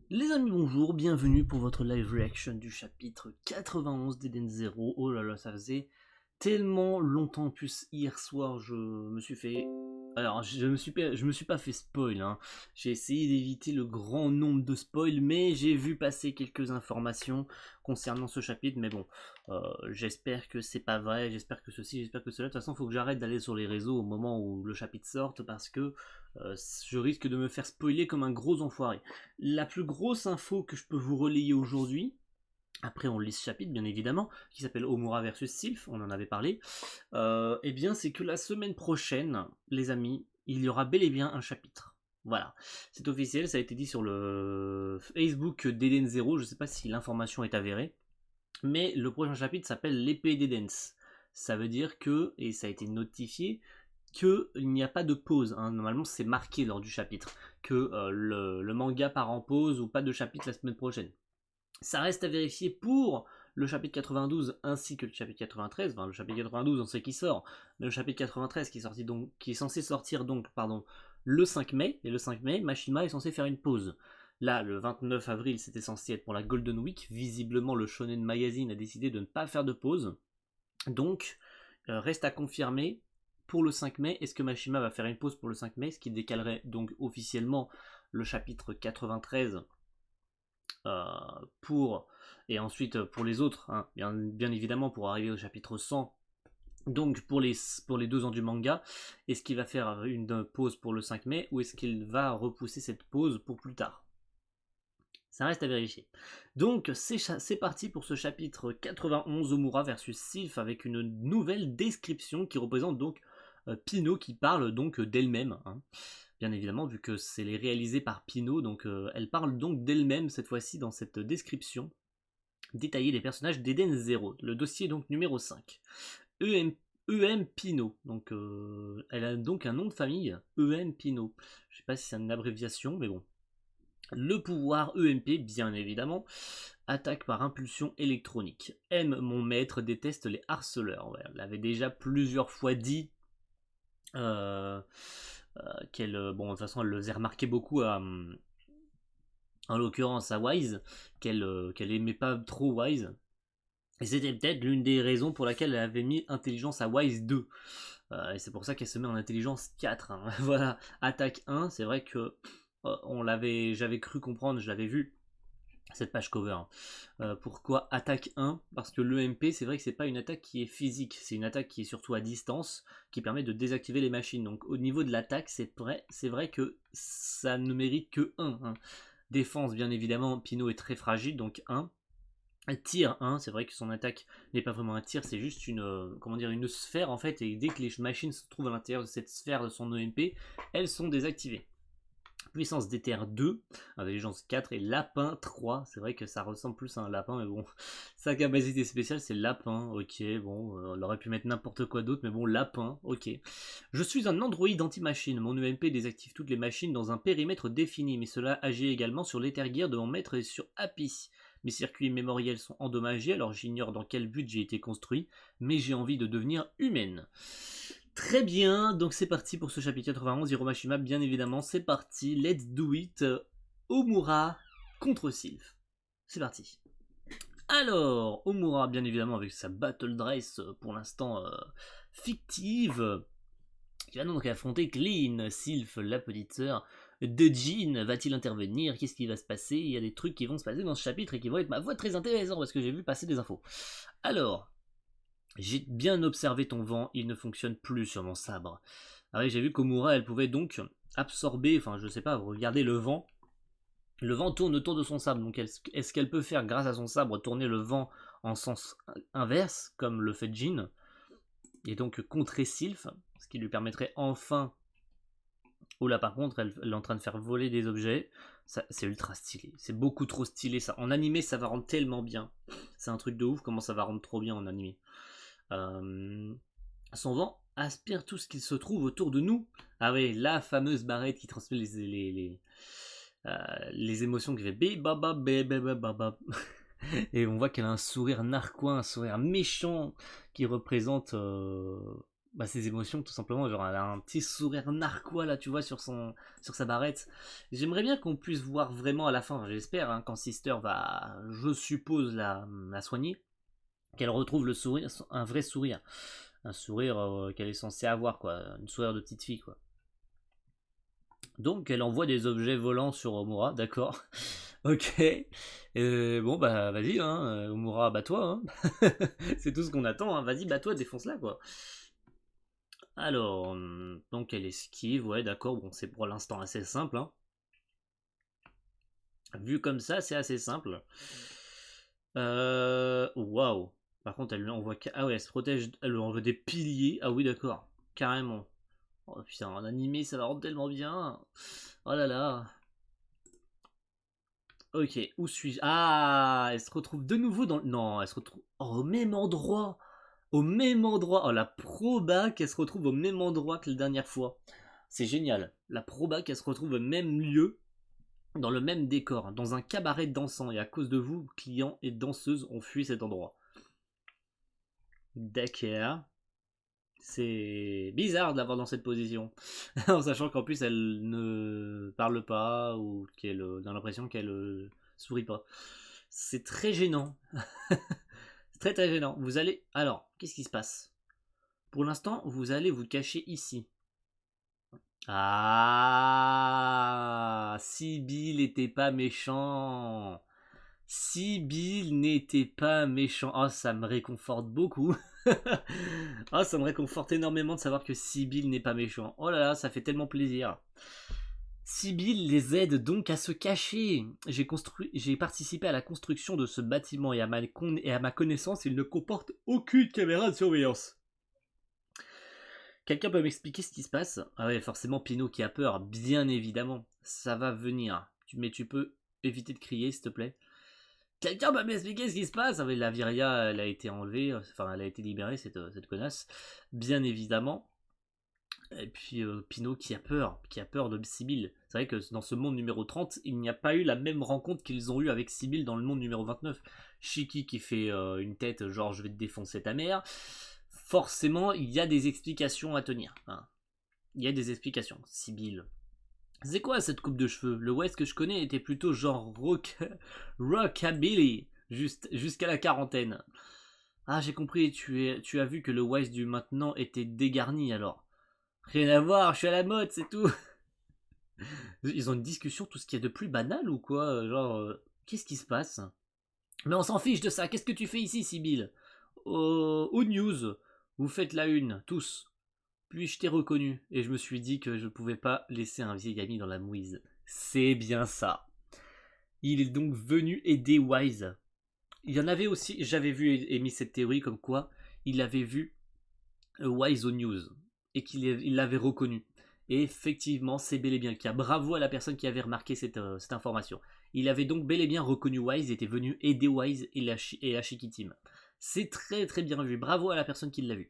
Les amis, bonjour, bienvenue pour votre live reaction du chapitre 91 d'Eden Zero. Oh là là, ça faisait tellement longtemps, en plus hier soir je me suis fait... Alors je me suis pas fait spoil, hein. J'ai essayé d'éviter le grand nombre de spoils, mais j'ai vu passer quelques informations concernant ce chapitre, mais bon, j'espère que c'est pas vrai, j'espère que ceci, j'espère que cela. De toute façon, il faut que j'arrête d'aller sur les réseaux au moment où le chapitre sorte, parce que je risque de me faire spoiler comme un gros enfoiré. La plus grosse info que je peux vous relayer aujourd'hui, après on lit ce chapitre bien évidemment, qui s'appelle Omura versus Sylph, on en avait parlé, et bien c'est que la semaine prochaine, les amis, il y aura bel et bien un chapitre. Voilà, c'est officiel, ça a été dit sur le Facebook d'Eden Zero, je ne sais pas si l'information est avérée, mais le prochain chapitre s'appelle l'épée d'Edens. Ça veut dire que, et ça a été notifié, qu'il n'y a pas de pause, hein. Normalement c'est marqué lors du chapitre, que le manga part en pause ou pas de chapitre la semaine prochaine. Ça reste à vérifier pour le chapitre 92 ainsi que le chapitre 93. Enfin, le chapitre 92, on sait qui sort, mais le chapitre 93 qui est censé sortir donc, pardon, le 5 mai. Et le 5 mai, Mashima est censé faire une pause. Là, le 29 avril, c'était censé être pour la Golden Week. Visiblement, le Shonen Magazine a décidé de ne pas faire de pause. Donc, reste à confirmer pour le 5 mai. Est-ce que Mashima va faire une pause pour le 5 mai, ce qui décalerait donc officiellement le chapitre 93 pour, et ensuite pour les autres, hein, bien évidemment pour arriver au chapitre 100. Donc pour les 2 ans du manga, est-ce qu'il va faire une pause pour le 5 mai ou est-ce qu'il va repousser cette pause pour plus tard? Ça reste à vérifier. Donc c'est parti pour ce chapitre 91, Omura versus Sylph, avec une nouvelle description qui représente donc Pino, qui parle donc d'elle-même, hein. Bien évidemment, vu que c'est réalisé par Pino, donc elle parle donc d'elle-même cette fois-ci dans cette description détaillée des personnages d'Eden Zero. Le dossier donc numéro 5. EM Pino, donc elle a donc un nom de famille, EM Pino. Je sais pas si c'est une abréviation, mais bon. Le pouvoir EMP, bien évidemment, attaque par impulsion électronique. M, mon maître, déteste les harceleurs. Ouais, elle l'avait déjà plusieurs fois dit. Qu'elle, bon, de toute façon, elle le faisait remarquer beaucoup en l'occurrence à Wise, qu'elle aimait pas trop Wise. Et c'était peut-être l'une des raisons pour laquelle elle avait mis intelligence à Wise 2. Et c'est pour ça qu'elle se met en intelligence 4, hein. Voilà, attaque 1, c'est vrai que j'avais cru comprendre, je l'avais vu, cette page cover, hein. Pourquoi attaque 1? Parce que l'EMP, c'est vrai que c'est pas une attaque qui est physique, c'est une attaque qui est surtout à distance, qui permet de désactiver les machines. Donc au niveau de l'attaque, c'est vrai que ça ne mérite que 1, hein. Défense, bien évidemment, Pino est très fragile, donc 1. Tir 1, c'est vrai que son attaque n'est pas vraiment un tir, c'est juste une sphère en fait, et dès que les machines se trouvent à l'intérieur de cette sphère de son EMP, elles sont désactivées. Puissance d'éther 2, intelligence 4 et lapin 3. C'est vrai que ça ressemble plus à un lapin, mais bon, sa capacité spéciale c'est lapin, ok, bon, on aurait pu mettre n'importe quoi d'autre, mais bon, lapin, ok. Je suis un androïde anti-machine, mon EMP désactive toutes les machines dans un périmètre défini, mais cela agit également sur l'éther gear de mon maître et sur Happy. Mes circuits mémoriels sont endommagés, alors j'ignore dans quel but j'ai été construit, mais j'ai envie de devenir humaine. Très bien, donc c'est parti pour ce chapitre 91, Hiromashima, bien évidemment, c'est parti, let's do it, Omura contre Sylph. C'est parti. Alors, Omura, bien évidemment, avec sa battle dress, pour l'instant fictive, qui va donc affronter Clean. Sylph, la petite sœur de Jean, va-t-il intervenir? Qu'est-ce qui va se passer? Il y a des trucs qui vont se passer dans ce chapitre et qui vont être, ma foi, très intéressants, parce que j'ai vu passer des infos. Alors... J'ai bien observé ton vent, il ne fonctionne plus sur mon sabre. Ah oui, j'ai vu qu'Omura, elle pouvait donc absorber, enfin je sais pas, regardez le vent. Le vent tourne autour de son sabre, donc est-ce qu'elle peut faire, grâce à son sabre, tourner le vent en sens inverse, comme le fait Jean, et donc contrer Sylph, ce qui lui permettrait enfin... Oh là par contre, elle est en train de faire voler des objets. C'est ultra stylé, c'est beaucoup trop stylé ça. En animé, ça va rendre tellement bien. C'est un truc de ouf comment ça va rendre trop bien en animé. Son vent aspire tout ce qui se trouve autour de nous. Ah oui, la fameuse barrette qui transmet les émotions qui fait bébaba bébaba. Et on voit qu'elle a un sourire narquois, un sourire méchant qui représente ses émotions, tout simplement. Genre, elle a un petit sourire narquois, là, tu vois, sur sa barrette. J'aimerais bien qu'on puisse voir vraiment à la fin, j'espère, hein, quand Sister va, je suppose, la soigner, qu'elle retrouve le sourire, un vrai sourire. Un sourire qu'elle est censée avoir, quoi. Une sourire de petite fille, quoi. Donc, elle envoie des objets volants sur Omura, d'accord. Ok. Bon, bah, vas-y, hein, Omura, bats-toi, hein. C'est tout ce qu'on attend, hein. Vas-y, bats-toi, défonce-la, quoi. Alors, donc elle esquive, ouais, d'accord, bon, c'est pour l'instant assez simple, hein. Vu comme ça, c'est assez simple. Waouh. Par contre, elle lui envoie... Ah ouais, elle se protège, elle lui envoie des piliers. Ah oui, d'accord, carrément. Oh putain, en animé, ça va rendre tellement bien. Oh là là. Ok, où suis-je? Ah, elle se retrouve de nouveau dans... Non, elle se retrouve au même endroit. Au même endroit. Oh, la proba qu'elle se retrouve au même endroit que la dernière fois. C'est génial. La proba qu'elle se retrouve au même lieu, dans le même décor, dans un cabaret dansant. Et à cause de vous, clients et danseuses ont fui cet endroit. D'accord. C'est bizarre de l'avoir dans cette position. En sachant qu'en plus elle ne parle pas ou qu'elle a l'impression qu'elle sourit pas. C'est très gênant. C'est très très gênant. Vous allez. Alors, qu'est-ce qui se passe? Pour l'instant, vous allez vous cacher ici. Ah, Sibyl n'était pas méchant. Sibyl n'était pas méchant. Oh, ça me réconforte beaucoup. Oh, ça me réconforte énormément de savoir que Sibyl n'est pas méchant. Oh là là, ça fait tellement plaisir. Sibyl les aide donc à se cacher. J'ai participé à la construction de ce bâtiment et à ma connaissance, il ne comporte aucune caméra de surveillance. Quelqu'un peut m'expliquer ce qui se passe? Ah ouais, forcément Pinot qui a peur, bien évidemment. Ça va venir. Mais tu peux éviter de crier, s'il te plaît. Quelqu'un peut m'expliquer ce qui se passe? Ah ouais, la Viria, elle a été enlevée, enfin elle a été libérée, cette connasse. Bien évidemment. Et puis Pinot qui a peur de Sibyl. C'est vrai que dans ce monde numéro 30, il n'y a pas eu la même rencontre qu'ils ont eu avec Sibyl dans le monde numéro 29. Shiki qui fait une tête genre je vais te défoncer ta mère. Forcément, il y a des explications à tenir, hein. Il y a des explications. Sibyl. C'est quoi cette coupe de cheveux? Le West que je connais était plutôt genre rockabilly, jusqu'à la quarantaine. Ah, j'ai compris, tu as vu que le West du maintenant était dégarni alors. Rien à voir, je suis à la mode, c'est tout. Ils ont une discussion, tout ce qu'il y a de plus banal ou quoi? Genre, qu'est-ce qui se passe? Mais on s'en fiche de ça, qu'est-ce que tu fais ici, Sibyl? Aux news, vous faites la une, tous. Puis je t'ai reconnu, et je me suis dit que je ne pouvais pas laisser un vieil ami dans la mouise. C'est bien ça. Il est donc venu aider Wise. Il y en avait aussi, j'avais vu émis cette théorie comme quoi il avait vu Wise aux news et qu'il l'avait reconnu. Et effectivement, c'est bel et bien le cas. Bravo à la personne qui avait remarqué cette information. Il avait donc bel et bien reconnu Wise et était venu aider Wise et la Shiki Team. C'est très très bien vu. Bravo à la personne qui l'a vu.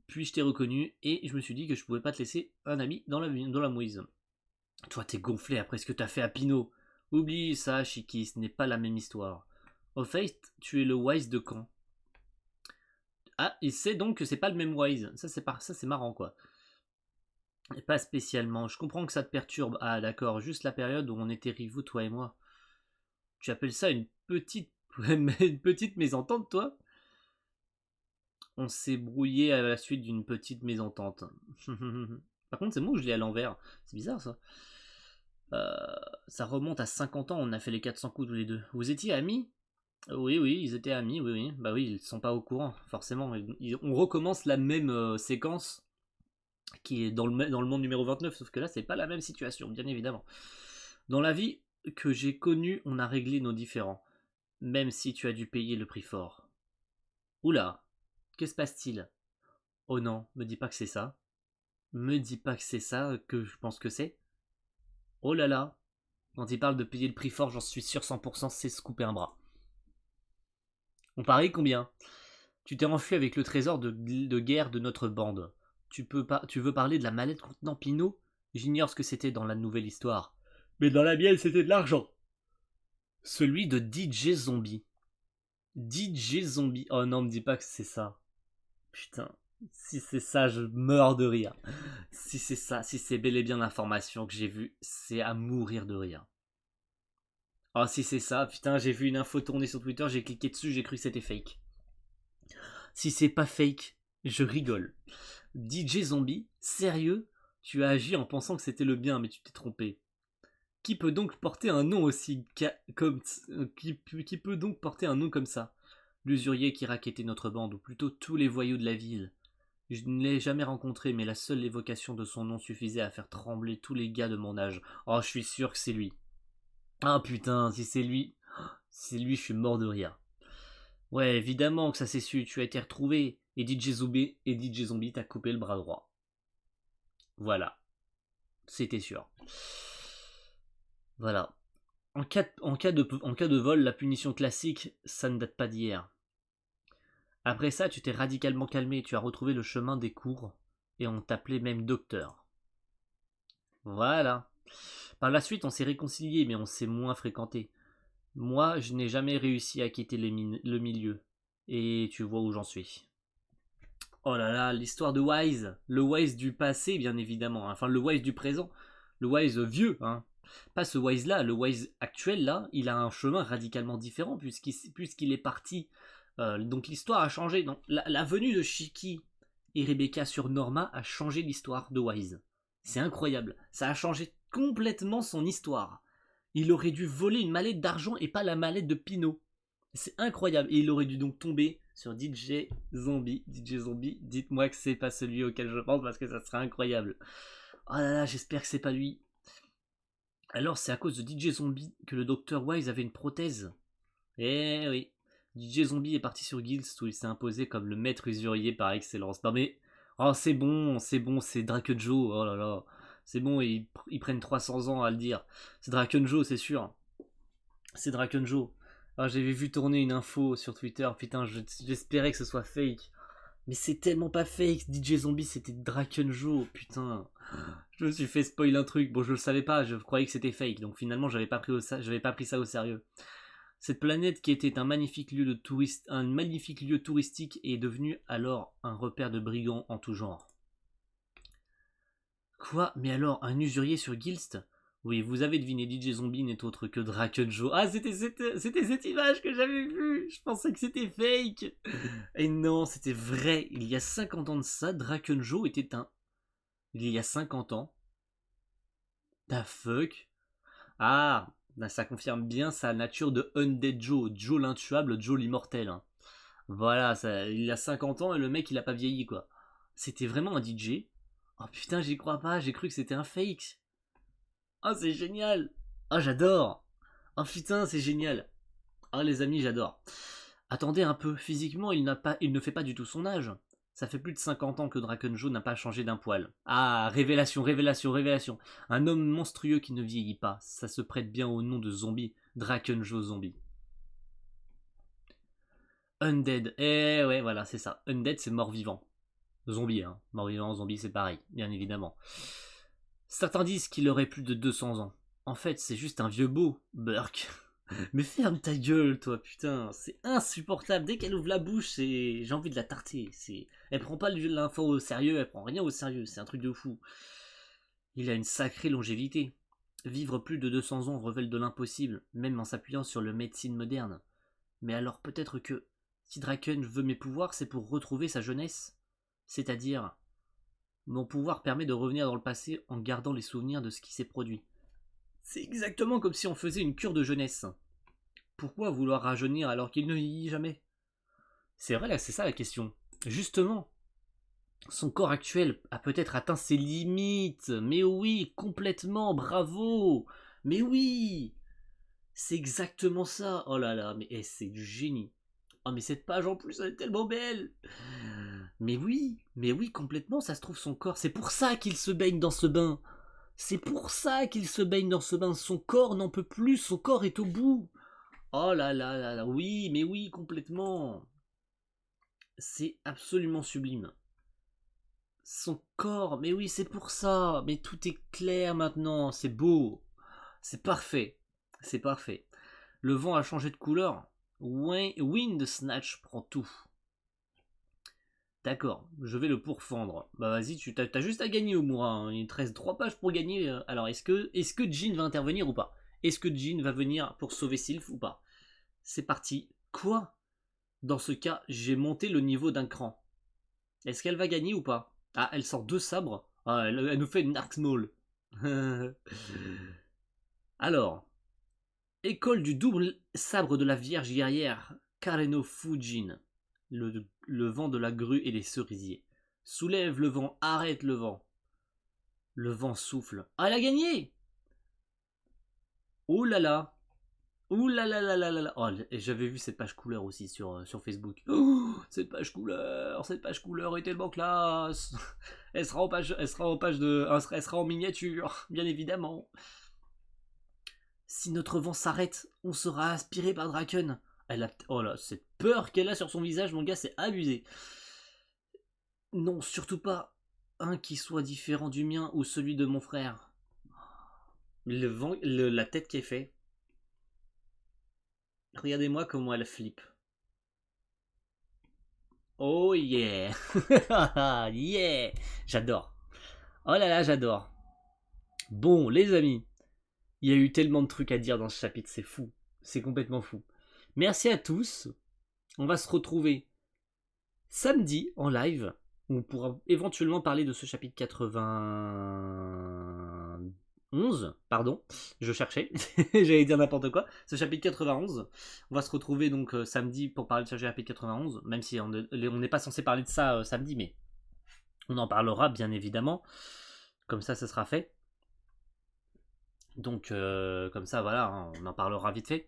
Puis je t'ai reconnu et je me suis dit que je pouvais pas te laisser un ami dans la mouise. Toi, t'es gonflé après ce que t'as fait à Pinot. Oublie ça, Shiki, ce n'est pas la même histoire. Au fait, tu es le Wise de quand? Ah, il sait donc que c'est pas le même Wise. Ça, c'est marrant, quoi. Et pas spécialement. Je comprends que ça te perturbe. Ah, d'accord. Juste la période où on était rivaux, toi et moi. Tu appelles ça une petite, une petite mésentente, toi? On s'est brouillé à la suite d'une petite mésentente. Par contre, c'est moi ou je l'ai à l'envers? C'est bizarre, ça. Ça remonte à 50 ans, on a fait les 400 coups tous les deux. Vous étiez amis? Oui, oui, ils étaient amis, oui, oui. Bah oui, ils sont pas au courant, forcément. On recommence la même séquence qui est dans le monde numéro 29, sauf que là, c'est pas la même situation, bien évidemment. Dans la vie que j'ai connue, on a réglé nos différends, même si tu as dû payer le prix fort. Oula, que se passe-t-il? Oh non, me dis pas que c'est ça. Me dis pas que c'est ça que je pense que c'est. Oh là là, quand il parle de payer le prix fort, j'en suis sûr 100%, c'est se couper un bras. On parie combien? Tu t'es enfui avec le trésor de guerre de notre bande. Tu veux parler de la mallette contenant Pinot? J'ignore ce que c'était dans la nouvelle histoire. Mais dans la mienne, c'était de l'argent. Celui de DJ Zombie. DJ Zombie. Oh non, me dis pas que c'est ça. Putain. Si c'est ça, je meurs de rire. Si c'est ça, si c'est bel et bien l'information que j'ai vue, c'est à mourir de rire. Oh, si c'est ça, putain, j'ai vu une info tourner sur Twitter, j'ai cliqué dessus, j'ai cru que c'était fake. Si c'est pas fake, je rigole. DJ Zombie, sérieux? Tu as agi en pensant que c'était le bien, mais tu t'es trompé. Qui peut donc porter un nom aussi comme qui peut donc porter un nom comme ça? L'usurier qui rackettait notre bande, ou plutôt tous les voyous de la ville. Je ne l'ai jamais rencontré, mais la seule évocation de son nom suffisait à faire trembler tous les gars de mon âge. Oh, je suis sûr que c'est lui. Ah putain, si c'est lui, je suis mort de rire. Ouais, évidemment que ça s'est su, tu as été retrouvé, et DJ Zombie t'a coupé le bras droit. Voilà, c'était sûr. Voilà. En cas de vol, la punition classique, ça ne date pas d'hier. Après ça, tu t'es radicalement calmé, tu as retrouvé le chemin des cours, et on t'appelait même docteur. Voilà. Par la suite, on s'est réconciliés, mais on s'est moins fréquenté. Moi, je n'ai jamais réussi à quitter le milieu. Et tu vois où j'en suis. Oh là là, l'histoire de Wise. Le Wise du passé, bien évidemment. Enfin, le Wise du présent. Le Wise vieux, hein. Pas ce Wise là, le Wise actuel là, il a un chemin radicalement différent puisqu'il est parti. Donc l'histoire a changé. Donc, la venue de Shiki et Rebecca sur Norma a changé l'histoire de Wise. C'est incroyable. Ça a changé complètement son histoire. Il aurait dû voler une mallette d'argent et pas la mallette de Pinot. C'est incroyable. Et il aurait dû donc tomber sur DJ Zombie. DJ Zombie, dites-moi que c'est pas celui auquel je pense parce que ça serait incroyable. Oh là là, j'espère que c'est pas lui. Alors c'est à cause de DJ Zombie que le docteur Wise avait une prothèse. Eh oui. DJ Zombie est parti sur Guilds où il s'est imposé comme le maître usurier par excellence. Non mais, oh c'est bon, c'est Drakenjo. Oh là là. C'est bon, ils prennent 300 ans à le dire. C'est Drakenjo, c'est sûr. C'est Drakenjo. Ah, j'avais vu tourner une info sur Twitter, putain, j'espérais que ce soit fake. Mais c'est tellement pas fake, DJ Zombie c'était Drakenjo, putain. Je me suis fait spoil un truc, bon je le savais pas, je croyais que c'était fake, donc finalement j'avais pas pris ça au sérieux. Cette planète qui était un magnifique lieu touristique est devenue alors un repère de brigands en tout genre. Quoi? Mais alors, un usurier sur Gilst? Oui, vous avez deviné, DJ Zombie n'est autre que Drakenjo. Ah, c'était cette image que j'avais vue. Je pensais que c'était fake. Et non, c'était vrai. Il y a 50 ans de ça, Drakenjo était un... Il y a 50 ans? Da fuck? Ah, bah, ça confirme bien sa nature de Undead Joe. Joe l'intuable, Joe l'immortel, hein. Voilà, ça, il a 50 ans et le mec il a pas vieilli quoi. C'était vraiment un DJ. Oh putain, j'y crois pas, j'ai cru que c'était un fake. Oh, c'est génial! Oh, j'adore! Oh putain, c'est génial! Oh, les amis, j'adore. Attendez un peu, physiquement, il ne fait pas du tout son âge. Ça fait plus de 50 ans que Drakenjo n'a pas changé d'un poil. Ah, révélation, révélation, révélation. Un homme monstrueux qui ne vieillit pas. Ça se prête bien au nom de zombie. Drakenjo Zombie. Undead. Eh ouais, voilà, c'est ça. Undead, c'est mort-vivant. Zombie, hein. Mort-vivant, zombie, c'est pareil, bien évidemment. Certains disent qu'il aurait plus de 200 ans. En fait, c'est juste un vieux beau, Burke. Mais ferme ta gueule, toi, putain, c'est insupportable. Dès qu'elle ouvre la bouche, j'ai envie de la tarter. Elle prend pas l'info au sérieux, elle prend rien au sérieux, c'est un truc de fou. Il a une sacrée longévité. Vivre plus de 200 ans révèle de l'impossible, même en s'appuyant sur le médecine moderne. Mais alors peut-être que, si Draken veut mes pouvoirs, c'est pour retrouver sa jeunesse. C'est-à-dire, mon pouvoir permet de revenir dans le passé en gardant les souvenirs de ce qui s'est produit. C'est exactement comme si on faisait une cure de jeunesse. Pourquoi vouloir rajeunir alors qu'il ne vieillit jamais? C'est vrai, là, c'est ça la question. Justement, son corps actuel a peut-être atteint ses limites. Mais oui, complètement, bravo. Mais oui, c'est exactement ça. Oh là là, mais c'est du génie. Oh mais cette page en plus, elle est tellement belle. Mais oui, complètement, ça se trouve son corps. C'est pour ça qu'il se baigne dans ce bain. C'est pour ça qu'il se baigne dans ce bain. Son corps n'en peut plus, son corps est au bout. Oh là là là là, oui, mais oui, complètement. C'est absolument sublime. Son corps, mais oui, c'est pour ça. Mais tout est clair maintenant, c'est beau. C'est parfait. C'est parfait. Le vent a changé de couleur. Wind Snatch prend tout. D'accord, je vais le pourfendre. Bah vas-y, tu t'as juste à gagner Omura, hein. Il te reste 3 pages pour gagner. Alors est-ce que Jean va intervenir ou pas? Est-ce que Jean va venir pour sauver Sylph ou pas? C'est parti. Quoi? Dans ce cas, j'ai monté le niveau d'un cran. Est-ce qu'elle va gagner ou pas? Ah, elle sort 2 sabres. Ah, elle nous fait une Arc Maul. Alors, école du double sabre de la Vierge guerrière, Kareno Fujin. Le vent de la grue et les cerisiers. Soulève le vent, arrête le vent. Le vent souffle. Ah, elle a gagné! Oh là là! Ouh là là là là là là. Oh, et j'avais vu cette page couleur aussi sur Facebook. Oh, cette page couleur est tellement classe. Elle sera en miniature, bien évidemment. Si notre vent s'arrête, on sera aspiré par Draken. Oh là, cette peur qu'elle a sur son visage, mon gars, c'est abusé. Non, surtout pas un qui soit différent du mien ou celui de mon frère. La tête qui est faite. Regardez-moi comment elle flippe. Oh yeah. Yeah. J'adore. Oh là là, j'adore. Bon, les amis, il y a eu tellement de trucs à dire dans ce chapitre, c'est fou. C'est complètement fou. Merci à tous. On va se retrouver samedi en live. On pourra éventuellement parler de ce chapitre 91. Pardon, je cherchais. J'allais dire n'importe quoi. Ce chapitre 91. On va se retrouver donc samedi pour parler de ce chapitre 91. Même si on n'est pas censé parler de ça samedi, mais on en parlera bien évidemment. Comme ça sera fait. Donc comme ça voilà, hein, on en parlera vite fait.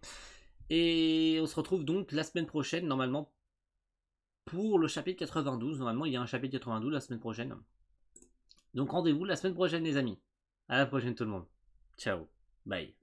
Et on se retrouve donc la semaine prochaine normalement pour le chapitre 92. Normalement il y a un chapitre 92 la semaine prochaine. Donc rendez-vous la semaine prochaine les amis. À la prochaine tout le monde. Ciao. Bye.